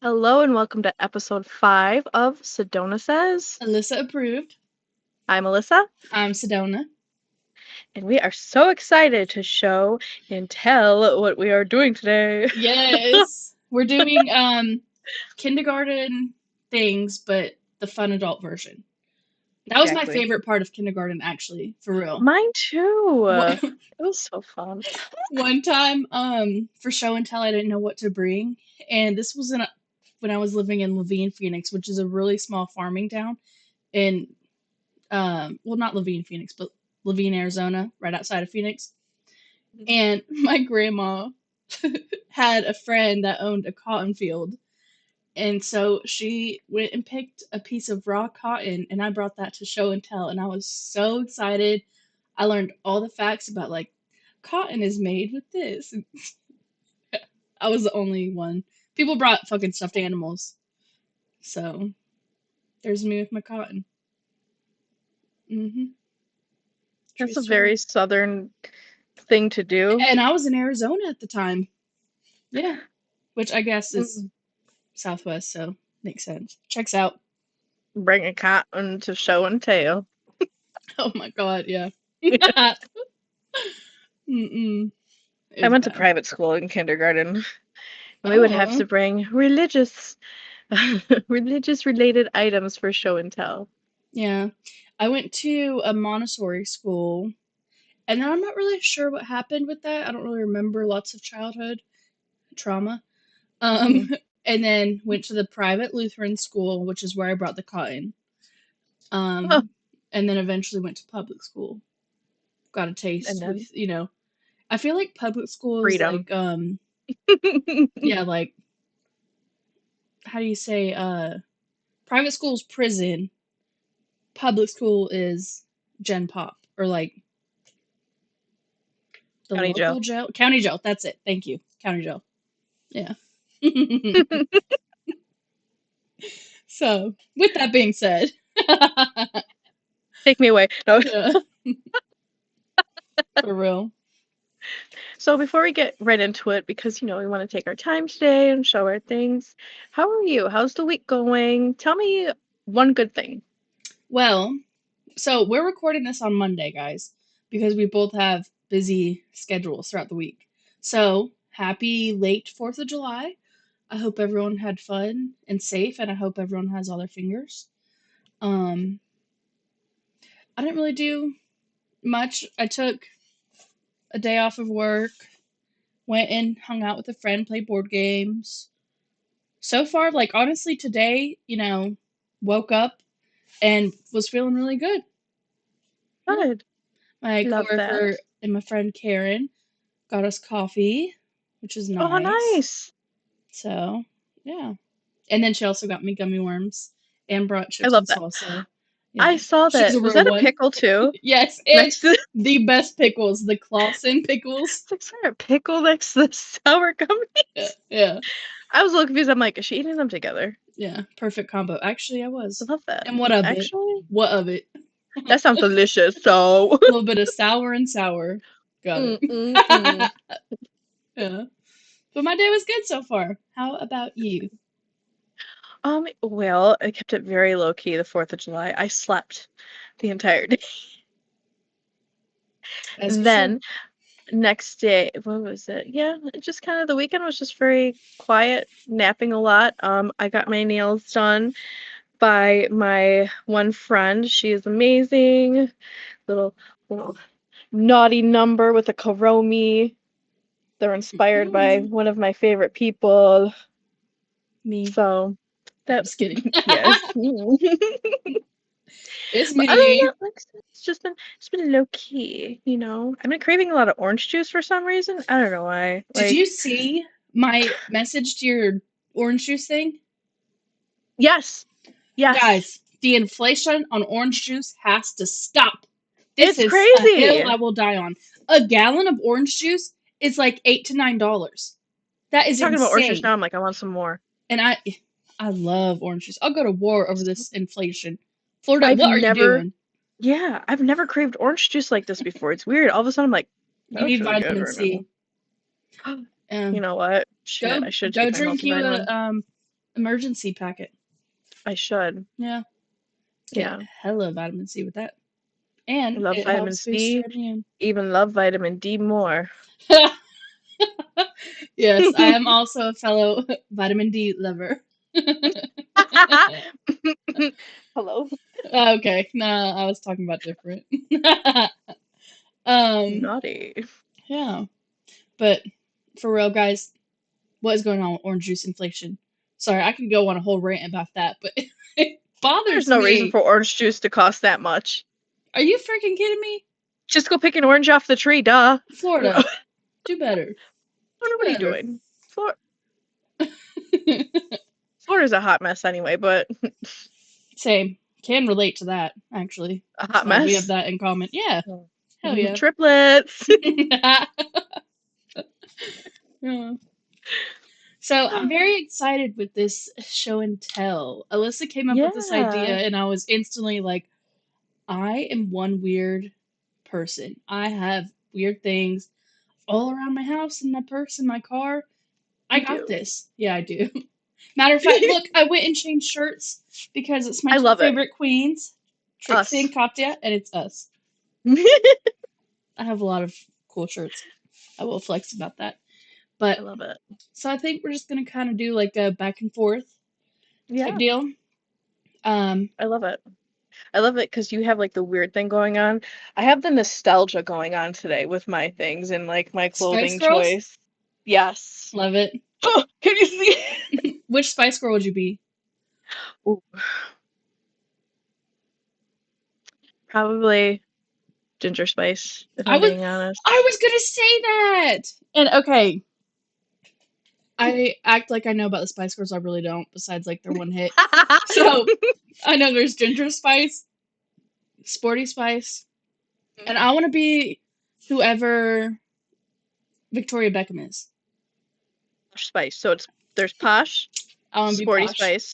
Hello and welcome to episode 5 of Sedona Says. Alyssa approved. I'm Alyssa, I'm Sedona. and we are so excited to show and tell what we are doing today. Yes. We're doing kindergarten things, but the fun adult version. That was my Exactly. favorite part of kindergarten, actually, for real. Mine too. One It was so fun. one time, for show and tell, I didn't know what to bring, and this was when I was living in Levine, Phoenix, which is a really small farming town in well, not Levine, Phoenix, but Levine, Arizona, right outside of Phoenix. And my grandma had a friend that owned a cotton field. And so she went and picked a piece of raw cotton, and I brought that to show and tell. And I was so excited. I learned all the facts about, like, cotton is made with this. And I was the only one. People brought fucking stuffed animals. So there's me with my cotton. Mm-hmm. True That's a story. very southern thing to do. And I was in Arizona at the time. Yeah. Which I guess is Southwest, so makes sense. Checks out. Bring a cotton to show and tell. Oh my god, yeah. Mm-mm. It I was went to bad. private school in kindergarten, and we would have Oh, to bring religious related items for show and tell. yeah. I went to a Montessori school, and I'm not really sure what happened with that. I don't really remember lots of childhood trauma. Um, and then went to the private Lutheran school, which is where I brought the cotton. Oh, And then eventually went to public school. Got a and taste then with, I feel like public school is freedom. like, yeah, like, how do you say, private school is prison, public school is Gen Pop, or like the County local jail. jail, county jail. That's it. Thank you, county jail. Yeah. So, with that being said, Take me away. No. yeah, for real. So before we get right into it, because we want to take our time today and show our things, how are you? How's the week going? Tell me one good thing. Well, so we're recording this on Monday, guys, because we both have busy schedules throughout the week. So, happy late 4th of July. I hope everyone had fun and safe, and I hope everyone has all their fingers. Um, I didn't really do much. I took a day off of work, went and hung out with a friend, played board games. So far, like, honestly, today, woke up and was feeling really good. Yeah. Good. My Love that. coworker and my friend Karen got us coffee, which is Oh, nice. nice. So, yeah. And then she also got me gummy worms and brought I chips love and that. salsa. I Yeah. saw She's that. a Was real that a one. pickle too? Yes, Next to it's the best pickles, the Clausen pickles. is there a pickle next to the sour Yeah, gummies? yeah, I was a little confused. I'm like, is she eating them together? yeah. Perfect combo. Actually, I I was. love that. And what of it? Actually, What of it? that sounds delicious. So, A little bit of sour and sour. Got it. mm. Yeah. But my day was good so far. How about you? Well, I kept it very low key the 4th of July. I slept the entire day. As you should. Then next day, what was it? Yeah, it just kind of the weekend was just very quiet, napping a lot. I got my nails done by my one friend. She is amazing. Little naughty number with a Karomi. They're inspired by one of my favorite people. Me. So I'm that just kidding. yes. It's But other than me. that, like I said, it's been low key. I've been craving a lot of orange juice for some reason. I don't know why. Did you see my message to your orange juice thing? Yes, yes, Guys, the inflation on orange juice has to stop. This it's is a hill crazy. I will die on. A gallon of orange juice is like $8 to $9. That is Talking about orange juice insane. now, I'm like, I want some more. And I love orange juice. I'll go to war over this inflation. Florida, I've what are you never, doing? yeah, I've never craved orange juice like this before. It's weird. All of a sudden, I'm like, You that's need really good vitamin right C. now. You Um, know what? Shit, go I should go take my drink you multivitamin. a emergency packet. I should. Yeah, get Yeah. hella vitamin C with that, I and love it vitamin helps boost your C. immune. Even love vitamin D more. Yes, I am also a fellow vitamin D lover. Hello. Okay, no, I was talking about different. um, Naughty. yeah, but for real, guys, what is going on with orange juice inflation? Sorry, I could go on a whole rant about that, but it There's bothers no reason me. for orange juice to cost that much. Are you freaking kidding me? Just go pick an orange off the tree, duh. Florida, do better. Do What are you better. doing? Florida's a hot mess anyway, but Same. Can relate to that, actually. a hot So we have mess. that in common. Yeah. Hell yeah. Triplets. Yeah. So I'm very excited with this show and tell. Alyssa came up with this idea, Yeah, and I was instantly like, I am one weird person. I have weird things all around my house, in my purse, in my car. I you got do. this. Yeah, I do. Matter of fact, look, I went and changed shirts because it's my I two love it. favorite queens, Trixie Us. and Katya, and it's us. I have a lot of cool shirts. I will flex about that. I But love it. so I think we're just gonna kind of do like a back and forth type Yeah, deal. Um, I love it. I love it because you have like the weird thing going on. I have the nostalgia going on today with my things and like my Spice clothing Girls, choice. Yes. love it. Oh, can you see? Which Spice Girl would you be? Ooh, probably ginger spice, if I I'm was, being honest. I was gonna say that. And okay, I act like I know about the Spice Girls. I really don't. Besides, like their one hit. So I know there's Ginger Spice, Sporty Spice, and I want to be whoever Victoria Beckham is. Spice. So there's posh, I want to be sporty posh. spice,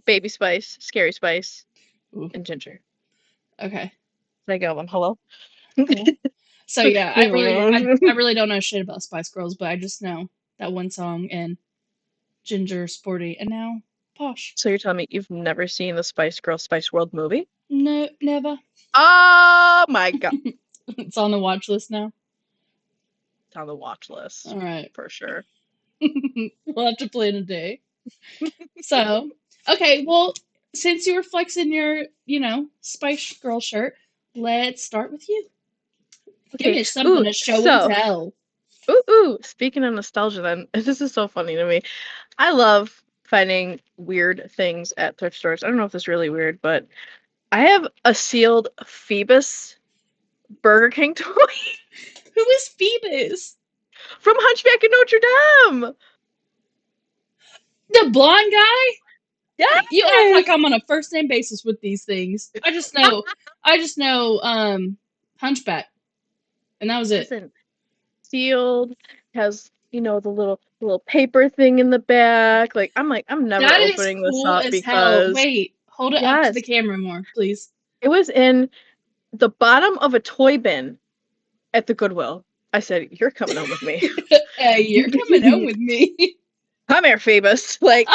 baby spice, scary spice, Ooh, and ginger. okay, Did I get all them? Hello? cool. So yeah, I really, I, so I really don't know shit about Spice Girls, but I just know that one song and Ginger, Sporty, and now Posh. you're telling me you've never seen the Spice Girl Spice World movie? No, never. Oh my god. It's on the watch list now. It's on the watch list All right, for sure. we'll have to plan a day. So, okay, well, since you were flexing your, Spice Girl shirt, let's start with you. Give Okay. me something Ooh, to show and so tell. speaking of nostalgia then, this is so funny to me. I love finding weird things at thrift stores. I don't know if this is really weird, but I have a sealed Phoebus Burger King toy Who is Phoebus? from Hunchback of Notre Dame. The blonde guy? You act like Yes. I'm on a first name basis with these things. I just know Hunchback, and that was it. Listen, sealed, has, the little paper thing in the back. Like I'm never That is opening this cool up as hell. because Wait, hold it up to the yes, camera more, please. it was in the bottom of a toy bin at the Goodwill. I said, "You're coming home with me." Hey, you're coming home with me. Come here, Phoebus. Like,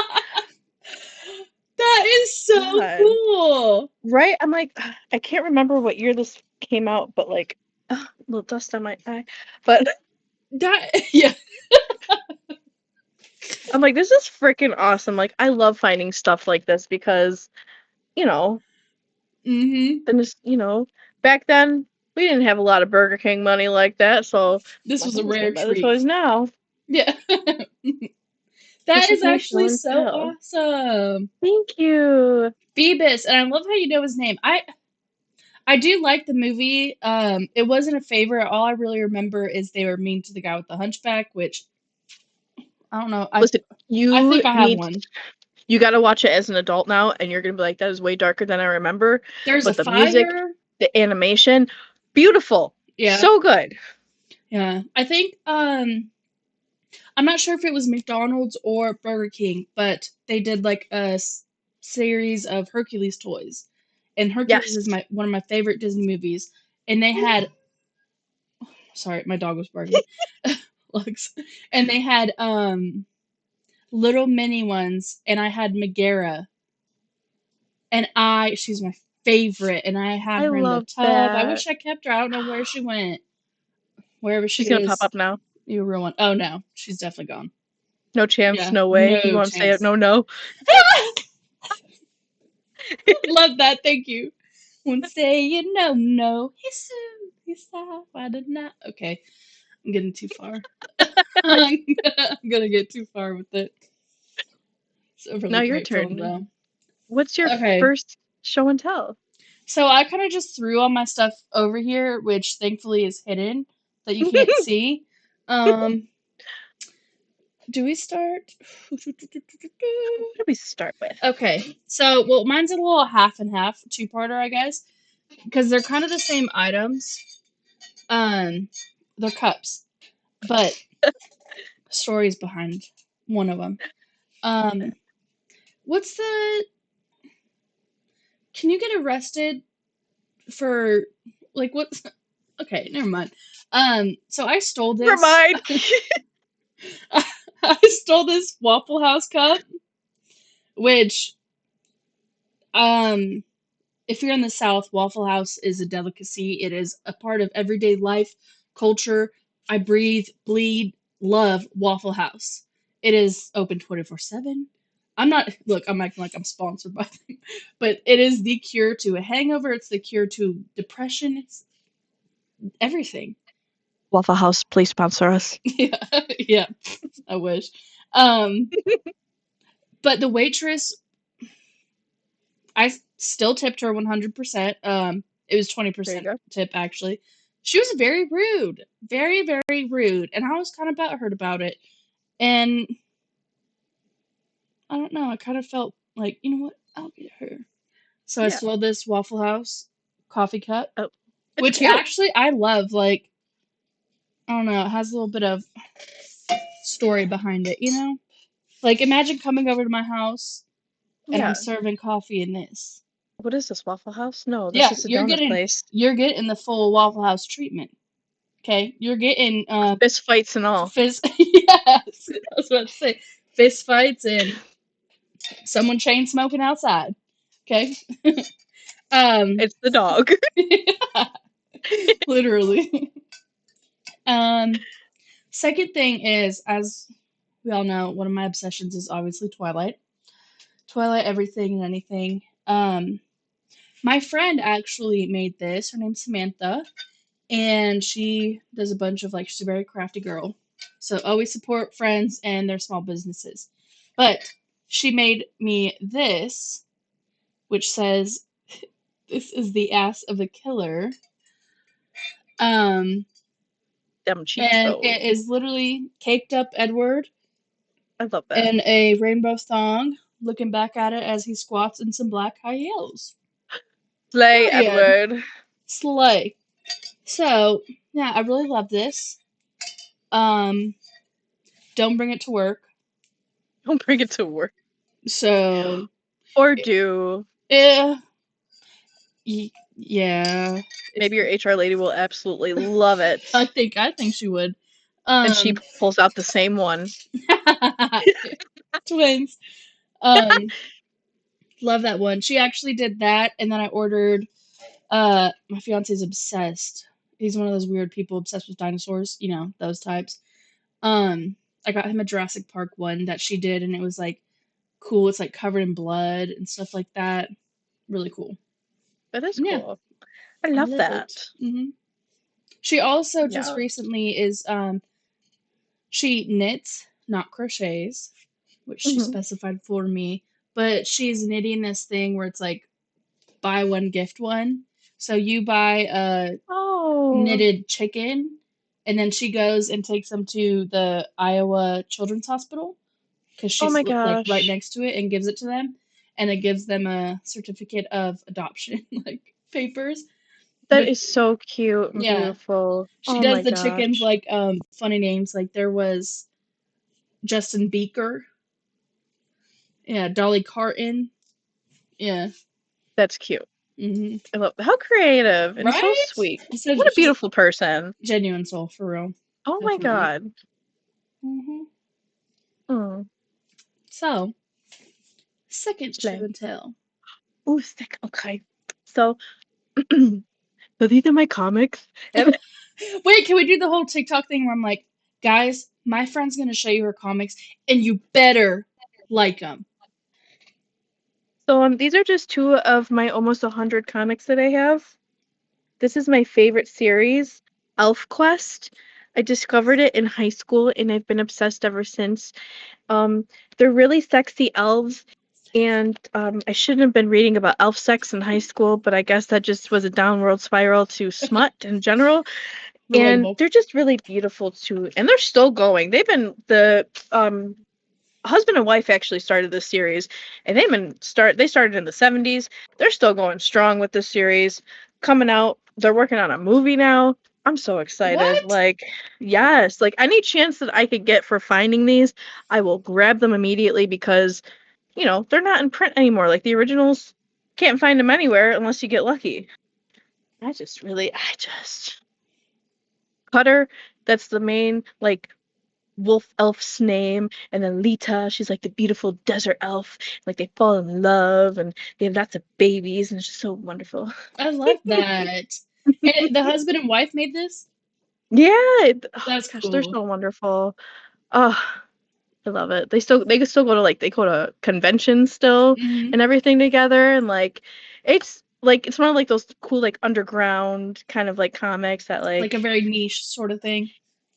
That is so God. cool. Right? I'm like, I can't remember what year this came out, but like, a little dust on my eye. But That yeah. I'm like, this is freaking awesome. Like, I love finding stuff like this because, you know, Mhm. and this, back then we didn't have a lot of Burger King money like that. So, This like, was I'm a just rare gonna buy the treat. toys now. Yeah. That This is is my show actually and so tell. awesome. Thank you. Phoebus, and I love how you know his name. I do like the movie. It wasn't a favorite. All I really remember is they were mean to the guy with the hunchback, which I don't know. I Listen, I you think I have need one. you got to watch it as an adult now, and you're gonna be like, that is way darker than I remember. There's a But the music, fire. the animation, beautiful, Yeah, so good. yeah. I think I'm not sure if it was McDonald's or Burger King, but they did like series of Hercules toys, and Hercules Yes. is my one of my favorite Disney movies. And they had, sorry, my dog was barking. Lux. And they had little mini ones, and I had Megara, and she's my favorite, and I had I her in the love tub. I that. wish I kept her. I don't know where she went. Wherever She's she gonna pop is, up now. you real one. Oh no, she's definitely gone. No chance, Yeah, no way. You no want to say it? chance. No, no. Love that. Thank you. Won't say you no, no. He's I did not. Okay, I'm getting too far. I'm gonna get too far with it. It's Now overly your grateful turn. though. What's your Okay, first show and tell? so I kind of just threw all my stuff over here, which thankfully is hidden that you can't What see. Um, do we start? do we start with? Okay, so well, mine's a little half and half, two-parter, I guess, because they're kind of the same items. Um, they're cups, but stories behind one of them. Okay. Um, what's the? Can you get arrested for like what's? Okay, never mind. So I stole this. Remind. I stole this Waffle House cup, which um if you're in the South, Waffle House is a delicacy. It is a part of everyday life, culture. I breathe, bleed, love Waffle House. It is open 24/7. I'm not, look, I'm acting like I'm sponsored by them, but it is the cure to a hangover. It's the cure to depression. It's everything. Waffle House, please sponsor us. Yeah, yeah, I wish. Um, but the waitress, I still tipped her 100%. It was There you 20% go. tip actually. She was very rude, very very rude, and I was kind of butthurt about it. And I don't know, I kind of felt like, you know what, I'll get her. So I Yeah. stole this Waffle House coffee cup, Oh, it's which cute. actually I love. Like, I don't know, it has a little bit of story behind it, you know? Like, imagine coming over to my house and I'm Yeah. serving coffee in this. What is this, Waffle House? No, this Yeah, is a donut place. you're getting the full Waffle House treatment. Okay, you're getting Fist fights and all. fist. Yes, I was about to say fist fights and someone chain smoking outside. Okay, um, It's the dog. literally. Um, second thing is, as we all know, one of my obsessions is obviously Twilight. Twilight, everything and anything. My friend actually made this. Her name's Samantha, and she does a bunch of like she's a very crafty girl, so always support friends and their small businesses. But she made me this, which says, "This is the ass of a killer," um Them cheeks, and though. it is literally caked up Edward I love that. in a rainbow thong looking back at it as he squats in some black high heels. Slay, Period. Edward. Slay. So yeah, I really love this. um don't bring it to work. Don't bring it to work. So Or do. eh, yeah. If Maybe your HR lady will absolutely love I it. think I think she would. And she Um pulls out the same one. twins. Um love that one. She actually did that, and then I ordered my fiance's obsessed. He's one of those weird people obsessed with dinosaurs, you know, those types. Um I got him a Jurassic Park one that she did, and it was like cool. It's like covered in blood and stuff like that. Really cool. That is Yeah, cool. I I love love it. that. She also just Yeah. recently is she knits, not crochets, which she Hmm. specified for me, but she's knitting this thing where it's like buy one gift one. So you buy a Oh. knitted chicken, and then she goes and takes them to the Iowa Children's Hospital because Oh she's my like right gosh. next to it, and gives it to them, and it gives them a certificate of adoption like papers. That But is so cute and yeah, beautiful. she Oh does my the chickens gosh. like funny names. Like there was Justin Beaker, yeah, Dolly Carton, yeah. That's cute. Hmm. I love how creative and so Right? sweet. So What a she's a beautiful person. genuine soul for real, Oh my definitely. god. Hmm. Mm. So, second show Slay. and tell. Ooh, sick. Okay. So, so these are my comics, and Wait, can we do the whole TikTok thing where I'm like, guys, my friend's gonna show you her comics, and you better like them. so these are just two of my almost 100 comics that I have. This is my favorite series, Elf Quest. I discovered it in high school, and I've been obsessed ever since. Um, they're really sexy elves, and I shouldn't have been reading about elf sex in high school, but I guess that just was a downward spiral to smut in general. And Relatable. they're just really beautiful too, and they're still going. They've been the husband and wife actually started this series, and they started in the 70s. They're still going strong with this series. Coming out, they're working on a movie now. I'm so excited. What? Like, yes, like any chance that I could get for finding these, I will grab them immediately because, they're not in print anymore. Like the originals, can't find them anywhere unless you get lucky. I just Cutter, that's the main like wolf elf's name, and then Lita, she's like the beautiful desert elf. Like they fall in love and they have lots of babies, and it's just so wonderful. I love that. And the husband and wife made this? Yeah, oh That's gosh, they're cool. so wonderful. Oh, I love it. They can still go to they go to conventions still Hmm. and everything together, and it's one of like those cool like underground kind of like comics that Like a like, very niche sort of thing.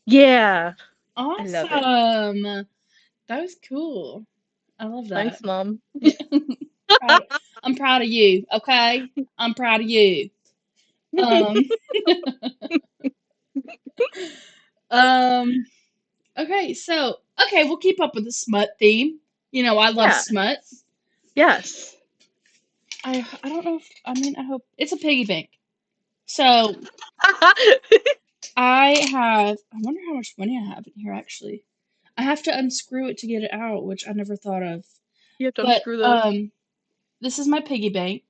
yeah, I love it. Awesome. That was cool. I love that. Thanks, Mom. proud, I'm proud of you, okay? I'm proud of you. Um, um, okay, so, okay, we'll keep up with the smut theme. You know, I love Yeah, smut. yes. I don't know if, I mean, I hope, it's a piggy bank. So, I wonder how much money I have in here actually. I have to unscrew it to get it out, which I never thought of. You have to But, unscrew the. this is my piggy bank.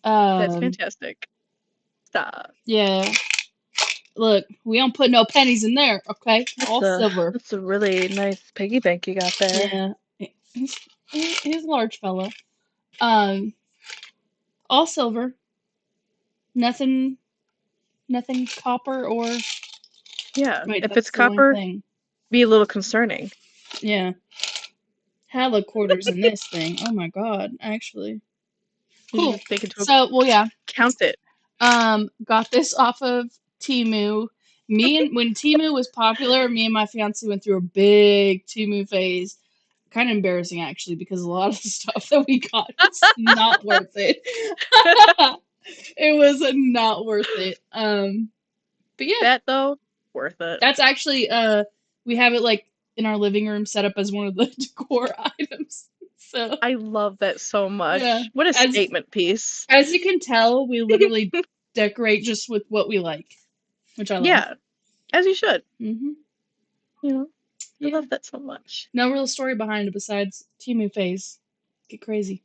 That's Um, fantastic. Stop. yeah. Look, we don't put no pennies in there, okay? That's All a silver. that's a really nice piggy bank you got there. Yeah. He's a large fella. Um, all silver. Nothing, nothing copper or. Yeah. Wait, If it's that's the wrong copper, thing. be a little concerning. Yeah. Hella quarters in this thing. Oh my god, actually. You Cool. just take it to a So, well, yeah. count it. Got this off of Temu. When Temu was popular, me and my fiance went through a big Temu phase. Kind of embarrassing actually, because a lot of the stuff that we got was not worth it. It was not worth it. But yeah, That though, worth it. that's actually we have it like in our living room set up as one of the decor items. So I love that so yeah, much. What a as statement piece. as you can tell, we literally decorate just with what we like, which I love. Yeah, as you should. Hmm. You know, I Yeah. love that so much. No real story behind it besides Timu phase. Get crazy.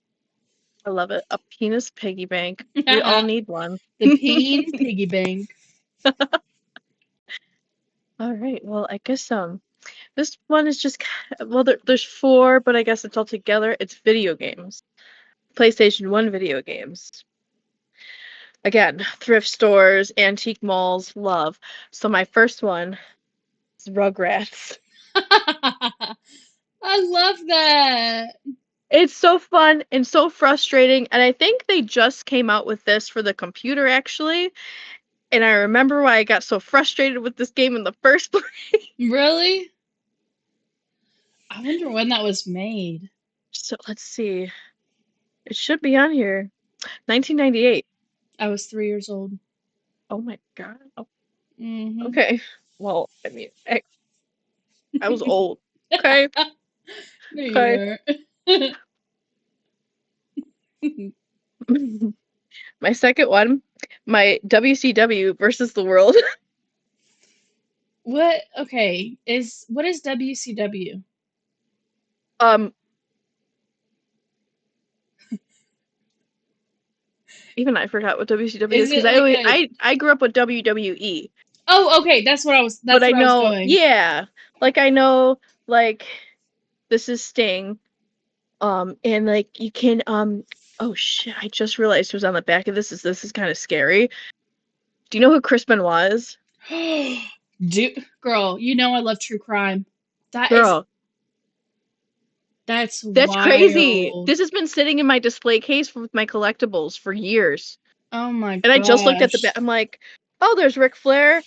I love it. A penis piggy bank. We all The need one. peen piggy bank. All right. Well, I guess this one is just well, there's four, but I guess it's all together. It's video games. PlayStation 1 video games. Again, thrift stores, antique malls, love. So my first one is Rugrats. I love that. It's so fun and so frustrating, and I think they just came out with this for the computer actually. And I remember why I got so frustrated with this game in the first place. Really? I wonder when that was made. So let's see. It should be on here. 1998. I was 3 years old. Oh my God. Oh, Hmm. okay. Well, I mean, I was old. Okay. No, you Okay. weren't. My second one, my WCW versus the world. What? Okay. What is WCW? Um, Even I forgot what WCW is Is because it I like always a? I grew up with WWE, Oh, okay. but That's I what I was know, going. yeah, like I know like this is Sting. And like you can oh shit, I just realized who's on the back of this is kind of scary. Do you know who Chris Benoit is? Girl, you know I love true crime. Girl, That's that's crazy. wild. This has been sitting in my display case with my collectibles for years. Oh my And I just looked at the back. gosh. I'm like, oh, there's Ric Flair,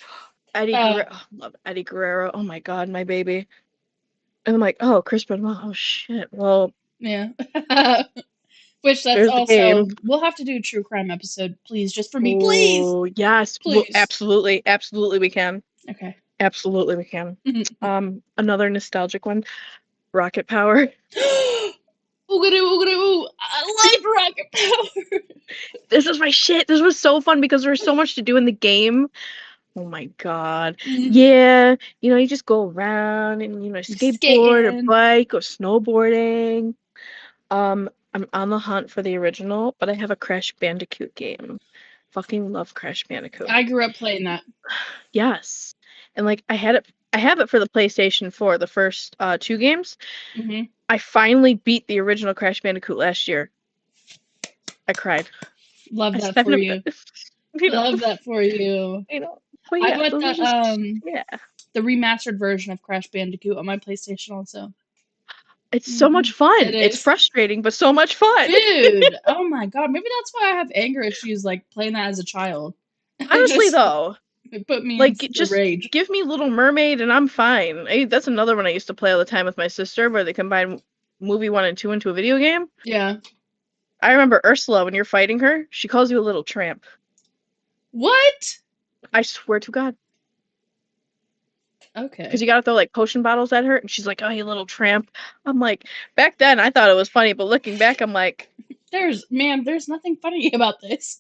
Eddie Uh, Guerrero. Oh, love Eddie Guerrero. Oh my God, my baby. And I'm like, oh, Chris Benoit. Oh shit. Well, yeah. Which that's there's the game. also we'll have to do a true crime episode, please, just for me. Please. Oh yes. Well, Please. absolutely, absolutely we can. Okay. Absolutely we can. Another nostalgic one, Rocket Power. Ooh. I love Rocket Power. This is my shit. This was so fun because there was so much to do in the game. Oh my God. Yeah, you just go around and skateboard or Skating. bike or snowboarding. I'm on the hunt for the original, but I have a Crash Bandicoot game. Fucking love Crash Bandicoot. I grew up playing that. Yes. And like I have it for the PlayStation 4, the first 2 games. I finally beat the original Crash Bandicoot last year. I cried. Love I that spent for you. you know, Love that for you. But I yeah, got those are just the remastered version of Crash Bandicoot on my PlayStation also. It's so much It fun. It's is. frustrating, but so much fun. Dude, oh my god. Maybe that's why I have anger issues like playing that as a child. Honestly, though, It put me in like such a just rage. give me Little Mermaid and I'm fine. That's another one I used to play all the time with my sister, where they combine movie 1 and 2 into a video game. Yeah. I remember Ursula, when you're fighting her, she calls you a little tramp. What? I swear to God. Okay. Because you gotta throw like potion bottles at her, and she's like, "Oh, you little tramp." I'm like, back then I thought it was funny, but looking back, I'm like, there's nothing funny about this.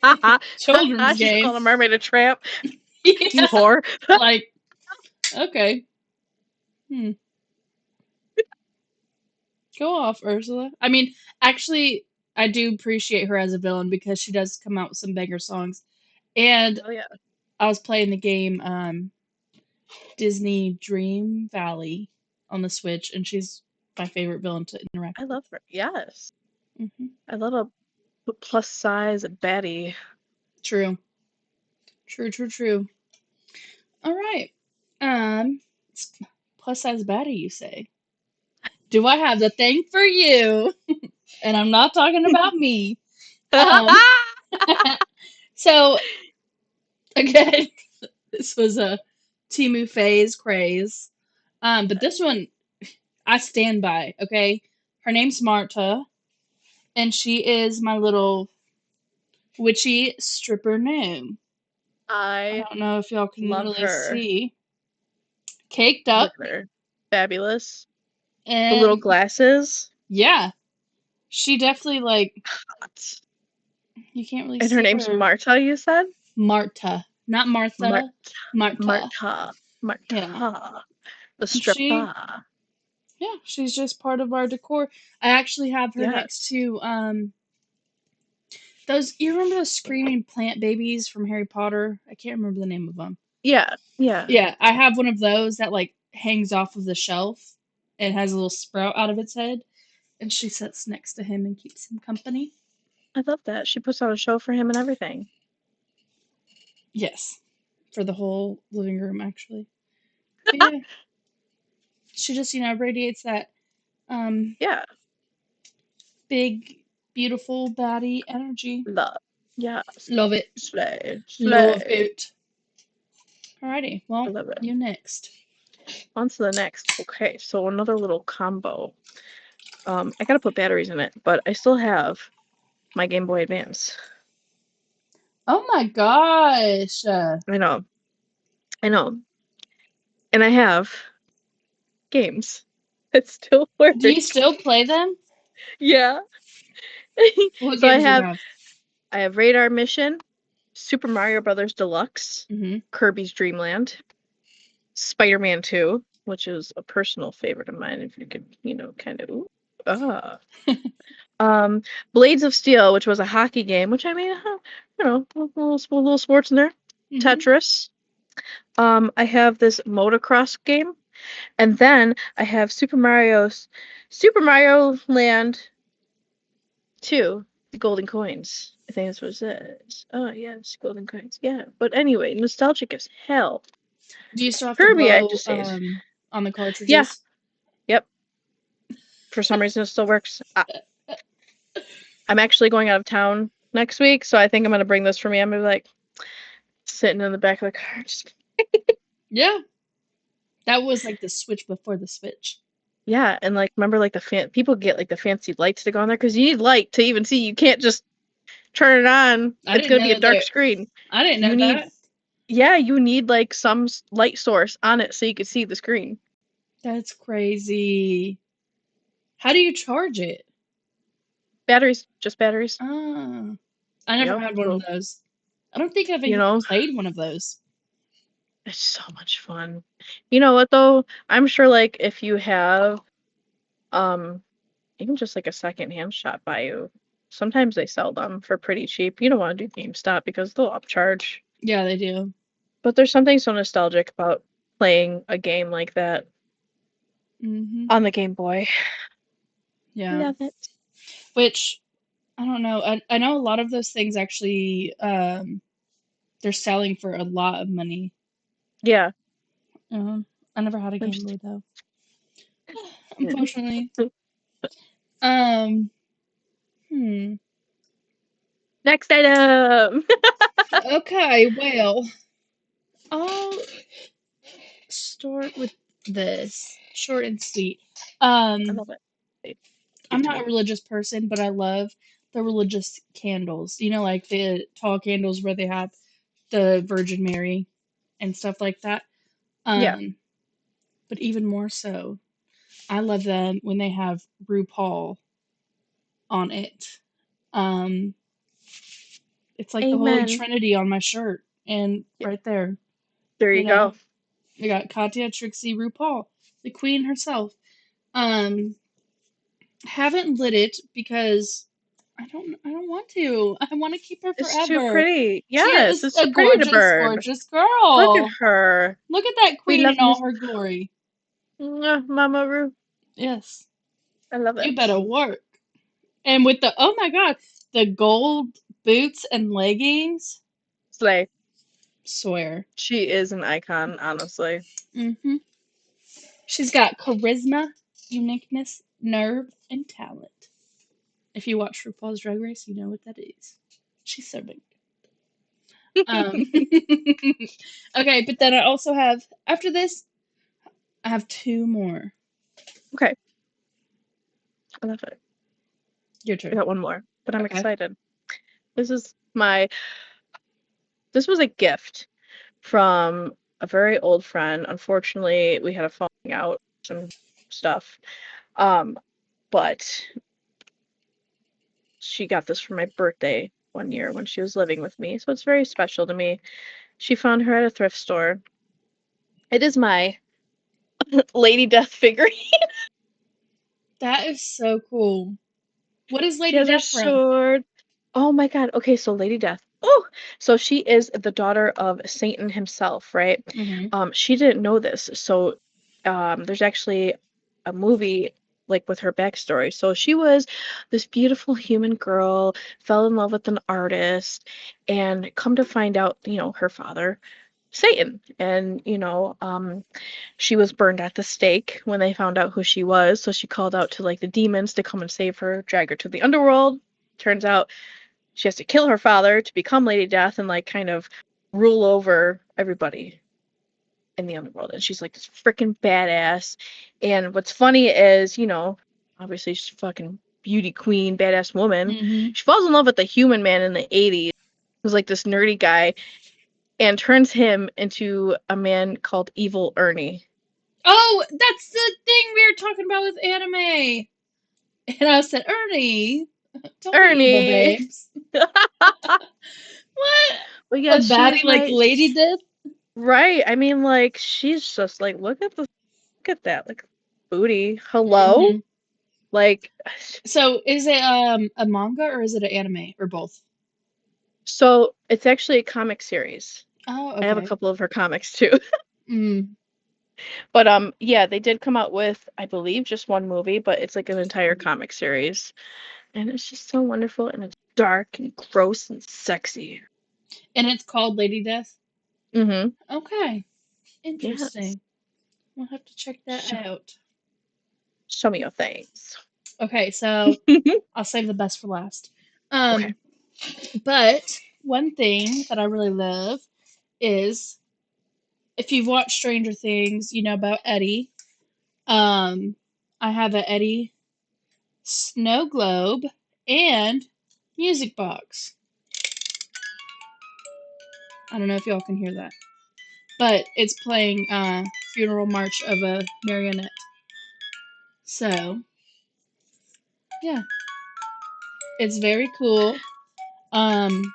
Children's Children's she's game. calling a mermaid a tramp. Yeah. You whore. Like, okay. Go off, Ursula. I mean, actually, I do appreciate her as a villain because she does come out with some banger songs. And Oh yeah. I was playing the game Disney Dream Valley on the Switch, and she's my favorite villain to interact I with. love her. Yes. Mm-hmm. I love a plus size baddie. True. All right. Plus size baddie, you say? Do I have the thing for you? And I'm not talking about me. So again, this was a Timu phase craze. But this one I stand by, okay? Her name's Marta, and she is my little witchy stripper gnome. I I don't know if y'all can love really her. see. Caked up. Look at her. Fabulous. The little And glasses. yeah, she definitely like Hot. you can't really And her see name's her. Marta, you said? Marta, not Marta. Martha. Marta. Marta. Yeah. Marta. The She, stripper. yeah, she's just part of our decor. I actually have her next Yes. to those. You remember those screaming plant babies from Harry Potter? I can't remember the name of them. Yeah. Yeah. Yeah, I have one of those that like hangs off of the shelf and has a little sprout out of its head, and she sits next to him and keeps him company. I love that. She puts on a show for him and everything. Yes, for the whole living room actually. But yeah, she just radiates that Yeah. big, beautiful baddie energy. Love. Yes. Love it. Slay. Love Slay. it. Alrighty, I well, love it. you next. On to the next. Okay, so another little combo. I gotta put batteries in it, but I still have my Game Boy Advance. Oh my gosh. I know. I know. And I have games that still work. Do you still play them? Yeah. What So games do you have? I have Radar Mission, Super Mario Brothers Deluxe, Kirby's Dream Land, Spider-Man 2, which is a personal favorite of mine, if you could, kind of Blades of Steel, which was a hockey game, which I mean, a little sports in there. Tetris. I have this motocross game. And then I have Super Mario Land 2, the golden coins. I think that's what it says. Oh yes, golden coins. Yeah. But anyway, nostalgic as hell. Do you still have to Kirby, I blow just saved. on the Yeah. cartridges? Yep. For some reason, it still works. I'm actually going out of town next week, so I think I'm gonna bring this for me. I'm gonna be like sitting in the back of the car. Just, Yeah. That was like the Switch before the Switch. yeah, and like remember like people get like the fancy lights to go on there because you need light to even see. You can't just turn it on. I It's didn't gonna know be a that dark there. screen. I didn't You know need that. Yeah, you need like some light source on it so you can see the screen. That's crazy. How do you charge it? Batteries, just batteries. Ah, I never Yep. had one of So, those. I don't think I've you even know, played one of those. it's so much fun. You know what though? I'm sure like if you have um even just like a secondhand shop by you, sometimes they sell them for pretty cheap. You don't want to do GameStop because they'll upcharge. Yeah, they do. But there's something so nostalgic about playing a game like that Hmm. on the Game Boy. Yeah. Love it. Which I don't know. I know a lot of those things actually they're selling for a lot of money. Yeah. Um, I never had a I'm Game just- Boy though, unfortunately. Um, hmm. Next item. Okay, well, I'll start with this short and sweet. I Um, love it. I'm Give to not a me. religious person, but I love the religious candles. You know, like the tall candles where they have the Virgin Mary and stuff like that. Yeah. Um, but even more so, I love them when they have RuPaul on it. Um, it's like the Holy Amen. Trinity on my shirt, and Yeah. right there, There you you know, go. we got Katya, Trixie, RuPaul, the Queen herself. Um, haven't lit it because I don't want to. I want to keep her It's too forever. pretty. She Yes, is it's too a pretty to gorgeous, burn. gorgeous Look at girl. her. Look at that We queen love in all Miss her glory. Mama Ru. Yes. I love You it. better work. And with the oh my god, the gold boots and leggings. Slay. Swear. She is an icon, honestly. Hmm. She's got charisma, uniqueness, nerve, and talent. If you watch RuPaul's Drag Race, you know what that is. She's so big. Um, okay, but then I also have, after this, I have two more. Okay, I love it. Your I turn. got one more, but I'm Okay. excited. This is my this was a gift from a very old friend. Unfortunately, we had a falling out, some stuff. Um, but she got this for my birthday one year when she was living with me, so it's very special to me. She found her at a thrift store. It is my Lady Death figurine. That is so cool. What is She Lady has her Death from? sword. Oh my God. Okay, so Lady Death. Oh, so she is the daughter of Satan himself, right? Hmm. She didn't know this. So, there's actually a movie like with her backstory. So she was this beautiful human girl, fell in love with an artist, and come to find out, her father, Satan. And, she was burned at the stake when they found out who she was, so she called out to like the demons to come and save her, drag her to the underworld. Turns out she has to kill her father to become Lady Death and like kind of rule over everybody in the underworld. And she's like this freaking badass. And what's funny is, obviously she's a fucking beauty queen, badass woman. Hmm. She falls in love with the human man in the 80s, who's like this nerdy guy, and turns him into a man called Evil Ernie. Oh, that's the thing we were talking about with anime. And I said, Ernie, don't be evil, Ernie. babes. What? But A yeah, baddie she's like like Lady Death? right. I mean, like she's just like look at that, like booty. Hello, Hmm. like So is it a manga or is it an anime or both? so it's actually a comic series. Oh, I have a okay. couple of her comics too. Mm. But yeah, they did come out with, I believe, just one movie, but it's like an entire comic series. And it's just so wonderful and it's dark and gross and sexy. And it's called Lady Death. Mm-hmm. Okay, Yes. interesting. We'll have to check that Show, out. show me your things. Okay, so I'll save the best for last. Okay. Um, but one thing that I really love is if you've watched Stranger Things, you know about Eddie. Um, I have an Eddie snow globe and music box. I don't know if y'all can hear that, but it's playing funeral march of a marionette. So yeah, it's very cool. Um,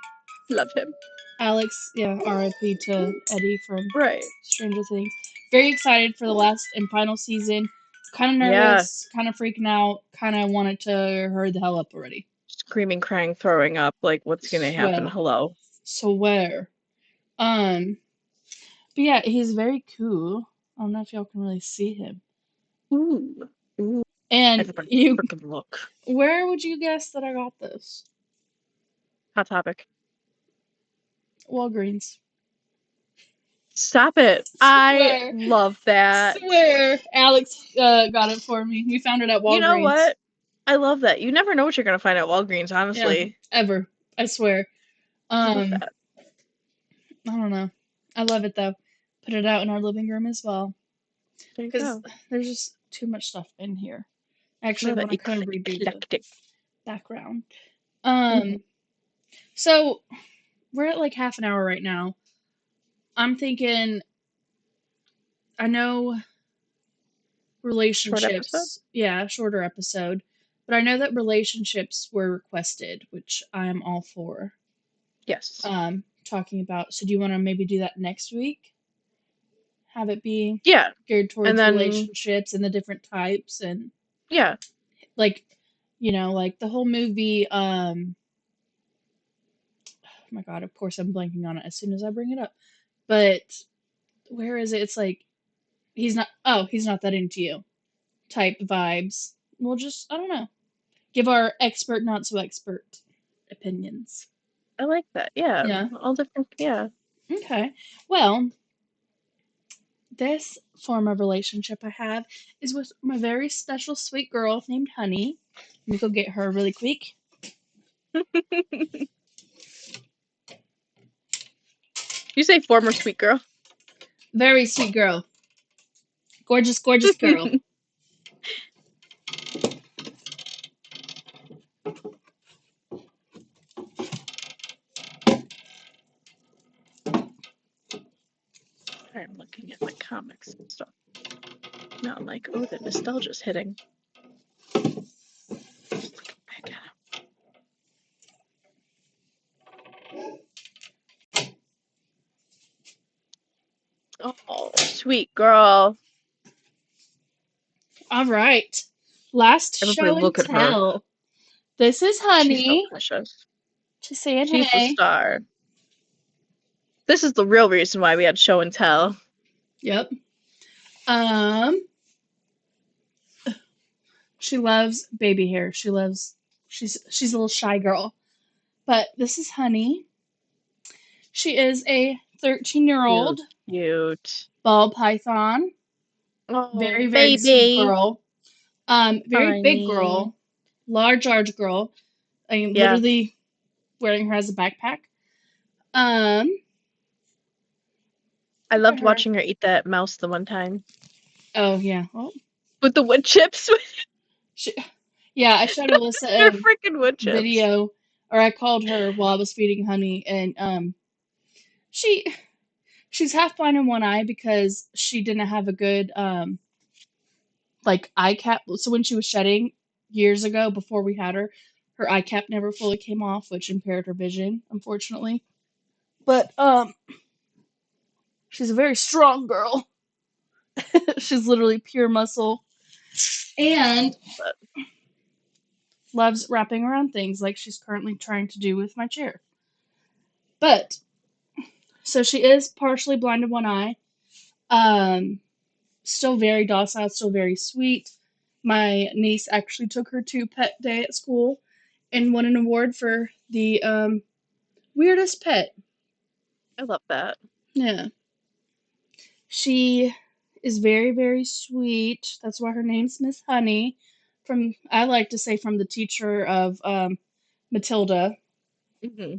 Love him. Alex, yeah, R.I.P. to Eddie from Right. Stranger Things. Very excited for the last and final season. Kind of Yeah. nervous, kind of freaking out, kind of wanted to hurry the hell up already. Screaming, crying, throwing up. Like, what's gonna happen? Swear, Hello. swear. Um, but yeah, he's very cool. I don't know if y'all can really see him. Ooh. Ooh. And Everybody you, freaking look. where would you guess that I got this? Hot topic. Walgreens. Stop it. I Swear, love that. swear. Alex got it for me. We found it at You know Walgreens. what? I love that. You never know what you're gonna find at Walgreens, Yeah, honestly. ever. I swear. I love Um, that. I don't know. I love it though. Put it out in our living room as well There you because go. there's just too much stuff in here. I Actually, love I that want to kind of redo the eclectic. background. Mhm. So we're at like half an hour right now. I'm thinking, I know Short episode? relationships, yeah, shorter episode, but I know that relationships were requested, which I'm all for. Yes. Talking about. So do you want to maybe do that next week? Have it be Yeah. geared And towards then relationships and the different types and yeah. like, like the whole movie. Oh my God, of course I'm blanking on it as soon as I bring it up. But where is it? It's like he's not. Oh, he's not that into you. Type vibes. We'll just, I don't know, give our expert, not so expert opinions. I like that. Yeah. Yeah. All different yeah. Okay. Well, this form of relationship I have is with my very special sweet girl named Honey. Let me go get her really quick. You say former sweet girl. Very sweet girl. Gorgeous, gorgeous girl. I'm looking at my comics and stuff. Now I'm like, oh, the nostalgia's hitting. Just looking back at him. Oh, sweet girl. All right. Last Everybody show and look at her. tell. This is She's so Honey. precious. Just saying She's the hey. star. This is the real reason why we had show and tell. Yep. Um, she loves baby hair. She's a little shy girl. But this is Honey. She is a 13-year-old Cute, cute. ball python. Oh, Very, very sweet baby. girl. Very big Honey. girl. Large girl. I mean, Yeah, literally wearing her as a backpack. Um, I Look at loved her. watching her eat that mouse the one time Oh yeah. Well, with the wood chips. she, yeah. I showed They're Alyssa a freaking wood chips. video, or I called her while I was feeding Honey, and she she's half blind in one eye because she didn't have a good like eye cap. So when she was shedding years ago, before we had her eye cap never fully came off, which impaired her vision, unfortunately. But she's a very strong girl. She's literally pure muscle and But loves wrapping around things like she's currently trying to do with my chair. But so she is partially blind in one eye. Um, Still very docile, still very sweet. My niece actually took her to pet day at school and won an award for the weirdest pet. I love that. Yeah. She is very, very sweet. That's why her name's Miss Honey. From I like to say from the teacher of Matilda. Hmm.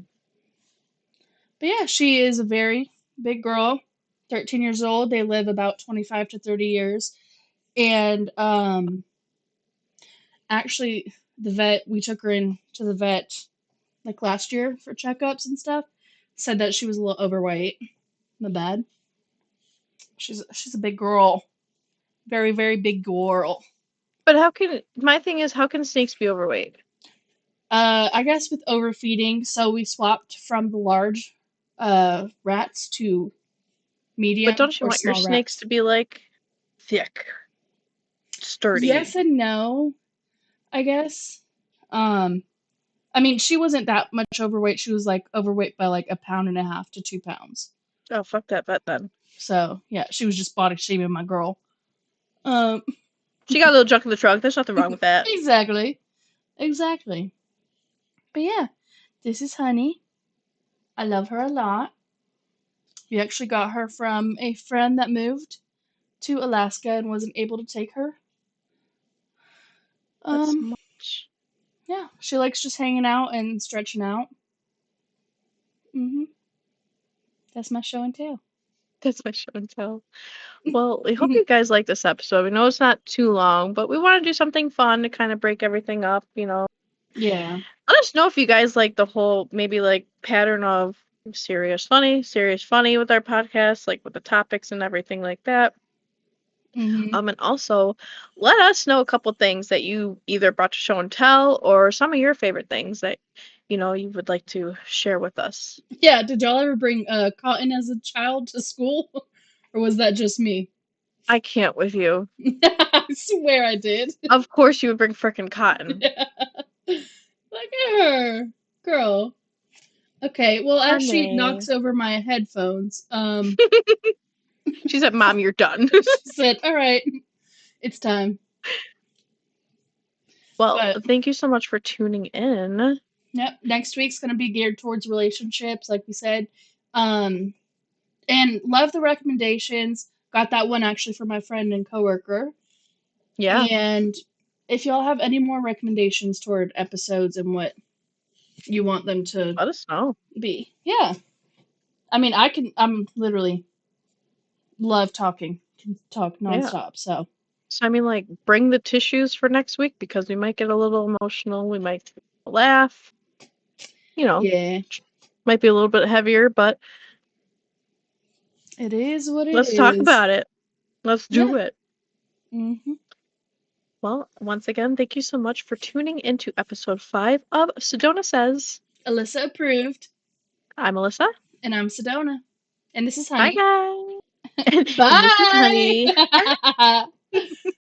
But yeah, she is a very big girl, 13 years old. They live about 25 to 30 years. And actually, the vet, we took her in to the vet like last year for checkups and stuff. Said that she was a little overweight. My bad. She's a big girl. Very, very big girl. But my thing is, how can snakes be overweight? I guess with overfeeding, so we swapped from the large rats to But medium don't you or want your small snakes rats. to be like thick, Yes sturdy? and no, I guess. Um, I mean, she wasn't that much overweight. She was like overweight by like a pound and a half to 2 pounds. Oh, fuck that vet then. So yeah, she was just body shaming my girl. Um, She got a little junk in the trunk. There's nothing wrong with that. exactly, exactly. But yeah, this is Honey. I love her a lot. We actually got her from a friend that moved to Alaska and wasn't able to take her. That's Um, much. yeah, she likes just hanging out and stretching out. That's my show and tell. That's my show and tell. Well, we hope you guys like this episode. We know it's not too long, but we want to do something fun to kind of break everything up. Yeah. Let us know if you guys like the whole maybe like pattern of serious, funny with our podcast, like with the topics and everything like that. hmm And also let us know a couple things that you either brought to show and tell or some of your favorite things that you would like to share with us. Yeah. Did y'all ever bring cotton as a child to school, or was that just me? I can't with you. I swear I did. Of course you would bring frickin' cotton. Look at her, girl. Okay. Well, as she Honey. knocks over my headphones, She said, Mom, you're done. she said, "All right, it's time." Well, But thank you so much for tuning in. yep, next week's gonna be geared towards relationships, like we said. Um, and love the recommendations. Got that one actually from my friend and coworker. Yeah, And if y'all have any more recommendations toward episodes and what you want them to let us know. be, yeah. I mean, I'm literally love talking, can talk Yeah. nonstop. So So, I mean, like, bring the tissues for next week because we might get a little emotional. We might laugh. You know, yeah, might be a little bit heavier, but it is what it let's talk is. about it. Let's Yeah. do it. hmm Well, once again, thank you so much for tuning into episode 5 of Sedona Says. Alyssa approved, I'm Alyssa. and I'm Sedona, and this is Bye, Honey. guys. And this is Bye. Honey.